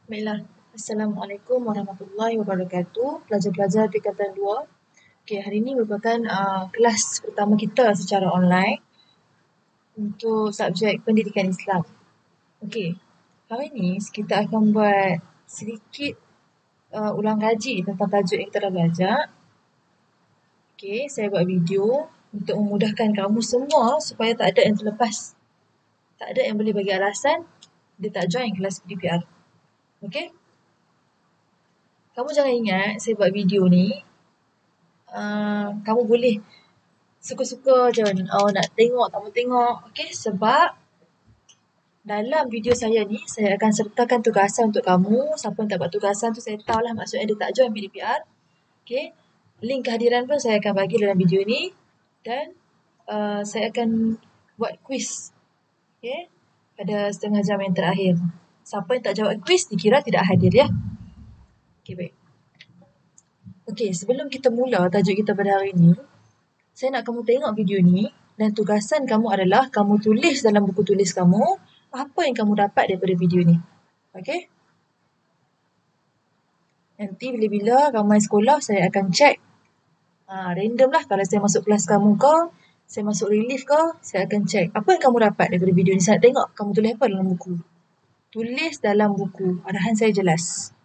Baiklah. Assalamualaikum warahmatullahi wabarakatuh. Pelajar-pelajar tingkatan 2. Okey, hari ini merupakan kelas pertama kita secara online untuk subjek pendidikan Islam. Okey, hari ini kita akan buat sedikit ulang kaji tentang tajuk yang kita dah belajar. Okey, saya buat video untuk memudahkan kamu semua supaya tak ada yang terlepas. Tak ada yang boleh bagi alasan dia tak join kelas PDPR. Okey? Kamu jangan ingat saya buat video ni kamu boleh suka-suka je nak tengok tak mau tengok, okey? Sebab dalam video saya ni saya akan sertakan tugasan untuk kamu. Siapa yang tak buat tugasan tu saya tahulah maksudnya dia tak join PDPR. Okey? Link kehadiran pun saya akan bagi dalam video ni dan saya akan buat quiz. Okey? Pada setengah jam yang terakhir. Siapa yang tak jawab quiz dikira tidak hadir ya. Okey, baik. Okey, sebelum kita mula tajuk kita pada hari ini, saya nak kamu tengok video ni dan tugasan kamu adalah kamu tulis dalam buku tulis kamu apa yang kamu dapat daripada video ni. Okey? Nanti bila-bila kamu main sekolah saya akan check. Random lah kalau saya masuk kelas kamu ke, saya masuk relief ke, saya akan check. Apa yang kamu dapat daripada video ni? Saya nak tengok kamu tulis apa dalam buku. Tulis dalam buku. Arahan saya jelas.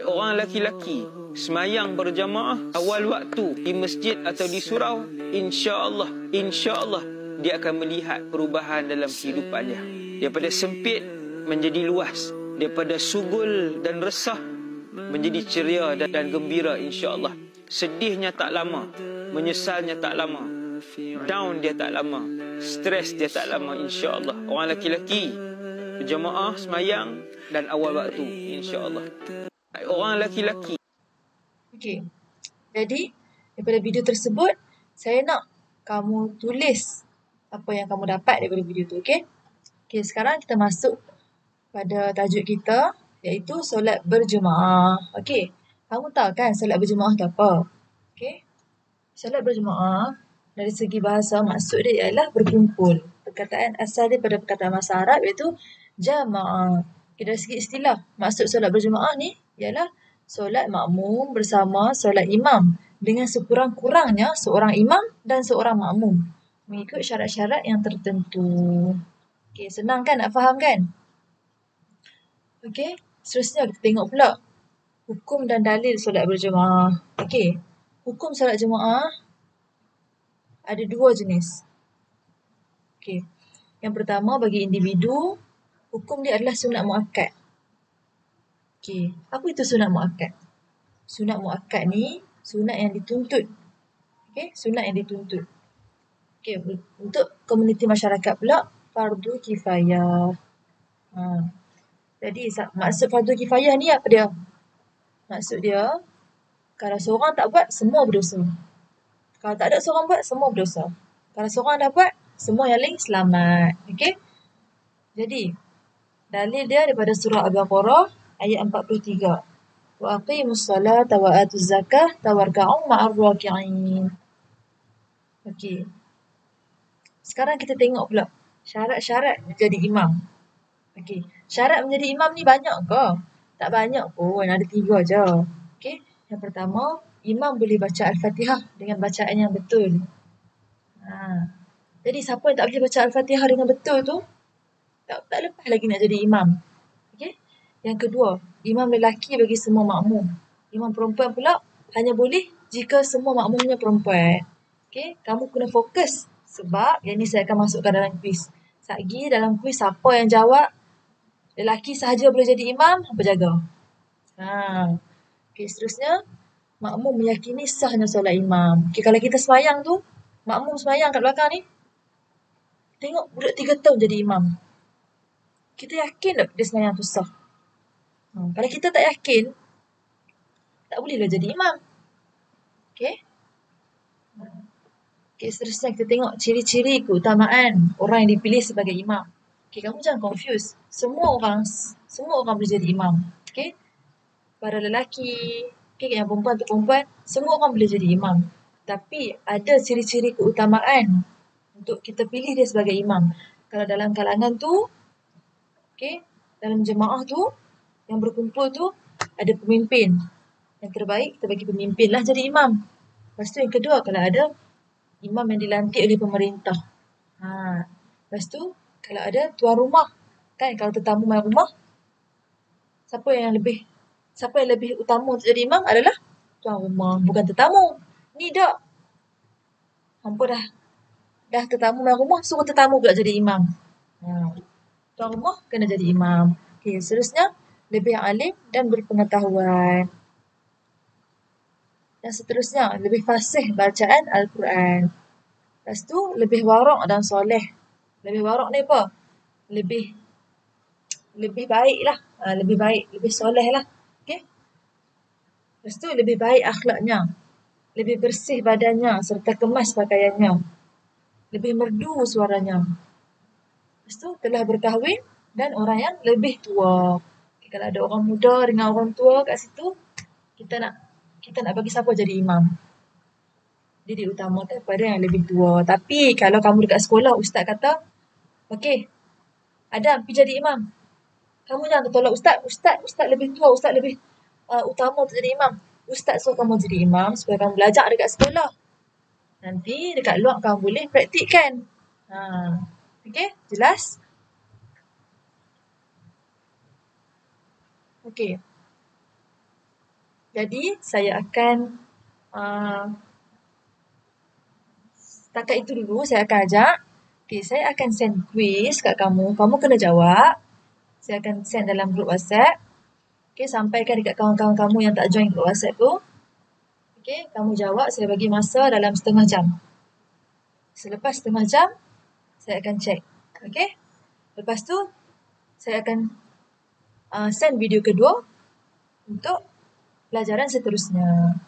Orang laki-laki semayang berjamaah awal waktu di masjid atau di surau, insya-Allah dia akan melihat perubahan dalam kehidupannya. Daripada sempit menjadi luas, daripada sugul dan resah menjadi ceria dan gembira insya-Allah. Sedihnya tak lama, menyesalnya tak lama, down dia tak lama, stres dia tak lama insya-Allah. Orang laki-laki berjamaah semayang dan awal waktu insya-Allah. Orang laki-laki. Okey. Jadi, daripada video tersebut, saya nak kamu tulis apa yang kamu dapat daripada video tu, okey? Okey, sekarang kita masuk pada tajuk kita iaitu solat berjemaah. Okey. Kamu tahu kan solat berjemaah tu apa? Okey. Solat berjemaah dari segi bahasa maksud dia ialah berkumpul. Perkataan asal dia pada perkataan bahasa Arab iaitu jamaah. Okay, dari segi istilah, maksud solat berjemaah ni ialah solat makmum bersama solat imam dengan sekurang-kurangnya seorang imam dan seorang makmum mengikut syarat-syarat yang tertentu. Okey, senang kan nak faham kan? Okey, seterusnya kita tengok pula hukum dan dalil solat berjemaah. Okey, hukum solat jemaah ada dua jenis. Okey, yang pertama bagi individu, hukum dia adalah sunat muakkad. Okey, apa itu sunat muakkad? Sunat muakkad ni sunat yang dituntut. Okey, sunat yang dituntut. Okey, untuk komuniti masyarakat pula fardu kifayah. Jadi maksud fardu kifayah ni apa dia? Maksud dia kalau seorang tak buat semua berdosa. Kalau tak ada seorang buat semua berdosa. Kalau seorang dah buat semua yang lain selamat. Okey? Jadi dalil dia daripada surah Al-Baqarah ayat 43. Wa aqimus salata wa atuz zakah tawarka'u ma'ar raki'in. Okey. Sekarang kita tengok pula syarat-syarat menjadi imam. Okey. Syarat menjadi imam ni banyak ke? Tak banyak pun, ada 3 je. Okey. Yang pertama, imam boleh baca Al-Fatihah dengan bacaan yang betul. Jadi siapa yang tak boleh baca Al-Fatihah dengan betul tu tak lepas lagi nak jadi imam. Okey. Yang kedua, imam lelaki bagi semua makmum. Imam perempuan pula hanya boleh jika semua makmumnya perempuan. Okey, kamu kena fokus sebab yang ni saya akan masukkan dalam kuis. Satgi dalam kuis siapa yang jawab lelaki sahaja boleh jadi imam, apa jaga. Okey, seterusnya makmum meyakini sahnya solat imam. Okey, kalau kita semayang tu, makmum semayang kat belakang ni, tengok budak 3 tahun jadi imam. Kita yakin tak dia semayang tu sah? Kalau kita tak yakin, tak bolehlah jadi imam. Okey? Okey, seterusnya kita tengok ciri-ciri keutamaan orang yang dipilih sebagai imam. Okey, kamu jangan confuse. Semua orang boleh jadi imam. Okey? Para lelaki, okey, yang perempuan tu perempuan, semua orang boleh jadi imam. Tapi ada ciri-ciri keutamaan untuk kita pilih dia sebagai imam. Kalau dalam kalangan tu, okay, dalam jemaah tu, yang berkumpul tu, ada pemimpin. Yang terbaik, kita bagi pemimpin lah jadi imam. Lepas tu yang kedua, kalau ada imam yang dilantik oleh pemerintah. Lepas tu, kalau ada tuan rumah, kan kalau tetamu main rumah, siapa yang lebih utama untuk jadi imam adalah tuan rumah, bukan tetamu. Ni dah, hampa dah tetamu main rumah, suruh tetamu pula jadi imam. Tuan rumah kena jadi imam. Okay, seterusnya, lebih alim dan berpengetahuan. Dan seterusnya, lebih fasih bacaan Al-Quran. Lepas tu, lebih warak dan soleh. Lebih warak ni apa? Lebih baik lah. Lebih baik, lebih soleh lah. Okay? Lepas tu, lebih baik akhlaknya. Lebih bersih badannya serta kemas pakaiannya. Lebih merdu suaranya. Lepas tu, telah berkahwin dan orang yang lebih tua. Okay, kalau ada orang muda dengan orang tua kat situ, kita nak bagi siapa jadi imam? Dia diutamakan pada yang lebih tua. Tapi kalau kamu dekat sekolah, ustaz kata, okey, Adam, pergi jadi imam. Kamu jangan tolak ustaz. Ustaz lebih tua, ustaz lebih utama untuk jadi imam. Ustaz suruh kamu jadi imam supaya kamu belajar dekat sekolah. Nanti dekat luar kamu boleh praktikkan. Okey, jelas? Okey. Jadi, saya akan setakat itu dulu saya akan ajak. Okay, saya akan send quiz kat kamu. Kamu kena jawab. Saya akan send dalam grup WhatsApp. Okay, sampaikan dekat kawan-kawan kamu yang tak join grup WhatsApp tu. Okay, kamu jawab. Saya bagi masa dalam setengah jam. Selepas setengah jam, saya akan check. Okay. Lepas tu, saya akan send video kedua untuk pelajaran seterusnya.